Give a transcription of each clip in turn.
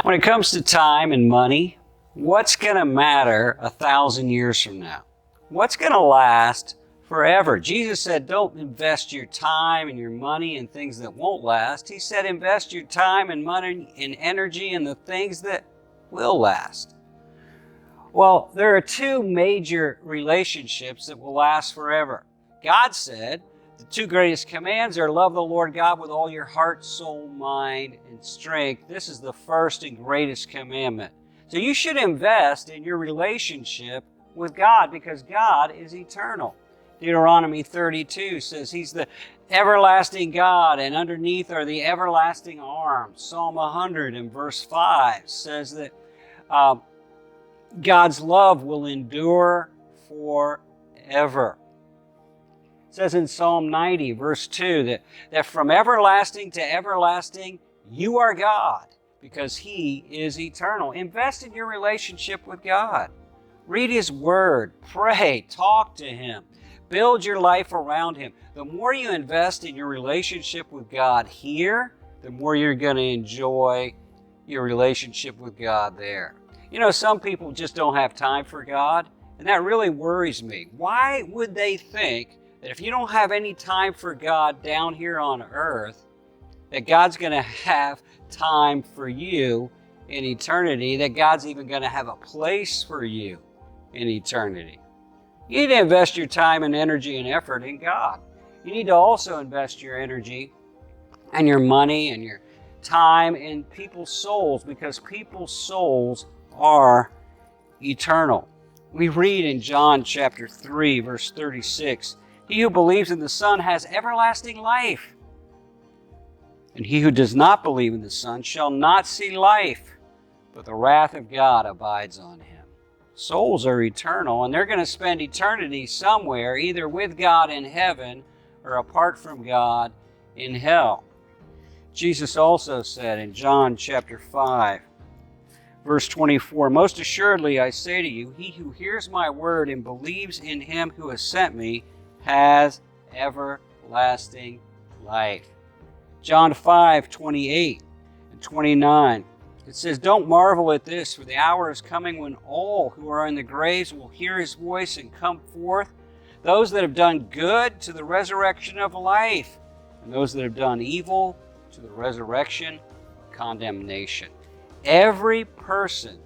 When it comes to time and money, what's going to matter 1,000 years from now? What's going to last forever? Jesus said, don't invest your time and your money in things that won't last. He said, invest your time and money and energy in the things that will last. Well, there are two major relationships that will last forever. God said the two greatest commands are love the Lord God with all your heart, soul, mind, and strength. This is the first and greatest commandment. So you should invest in your relationship with God because God is eternal. Deuteronomy 32 says He's the everlasting God, and underneath are the everlasting arms. Psalm 100 and verse 5 says that God's love will endure forever. It says in Psalm 90, verse 2, that from everlasting to everlasting, you are God, because He is eternal. Invest in your relationship with God. Read His Word, pray, talk to Him, build your life around Him. The more you invest in your relationship with God here, the more you're going to enjoy your relationship with God there. You know, some people just don't have time for God, and that really worries me. Why would they think that if you don't have any time for God down here on earth, that God's going to have time for you in eternity, that God's even going to have a place for you in eternity? You need to invest your time and energy and effort in God. You need to also invest your energy and your money and your time in people's souls, because people's souls are eternal. We read in John chapter 3, verse 36, he who believes in the Son has everlasting life, and he who does not believe in the Son shall not see life, but the wrath of God abides on him. Souls are eternal, and they're going to spend eternity somewhere, either with God in heaven or apart from God in hell. Jesus also said in John chapter 5, verse 24, most assuredly I say to you, he who hears my word and believes in him who has sent me has everlasting life. John 5, 28 and 29. It says, don't marvel at this, for the hour is coming when all who are in the graves will hear his voice and come forth, those that have done good to the resurrection of life, and those that have done evil to the resurrection of condemnation. Every person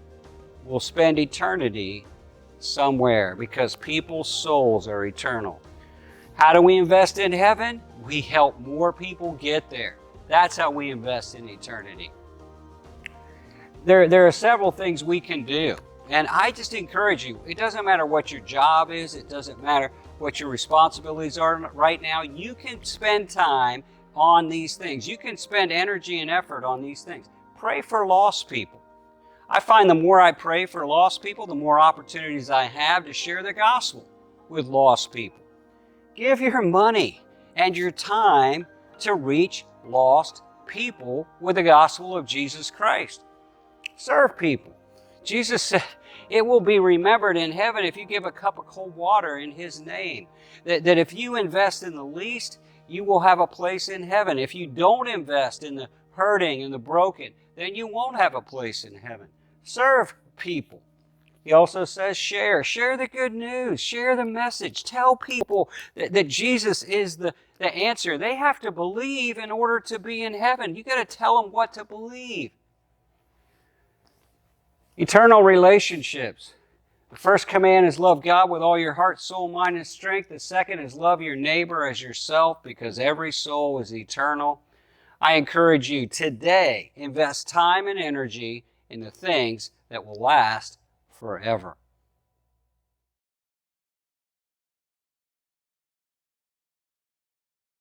will spend eternity somewhere because people's souls are eternal. How do we invest in heaven? We help more people get there. That's how we invest in eternity. There are several things we can do. And I just encourage you, it doesn't matter what your job is, it doesn't matter what your responsibilities are right now. You can spend time on these things. You can spend energy and effort on these things. Pray for lost people. I find the more I pray for lost people, the more opportunities I have to share the gospel with lost people. Give your money and your time to reach lost people with the gospel of Jesus Christ. Serve people. Jesus said, it will be remembered in heaven if you give a cup of cold water in His name. That if you invest in the least, you will have a place in heaven. If you don't invest in the hurting and the broken, then you won't have a place in heaven. Serve people. He also says share. Share the good news. Share the message. Tell people that Jesus is the answer. They have to believe in order to be in heaven. You got to tell them what to believe. Eternal relationships. The first command is love God with all your heart, soul, mind, and strength. The second is love your neighbor as yourself, because every soul is eternal. I encourage you today, invest time and energy in the things that will last forever.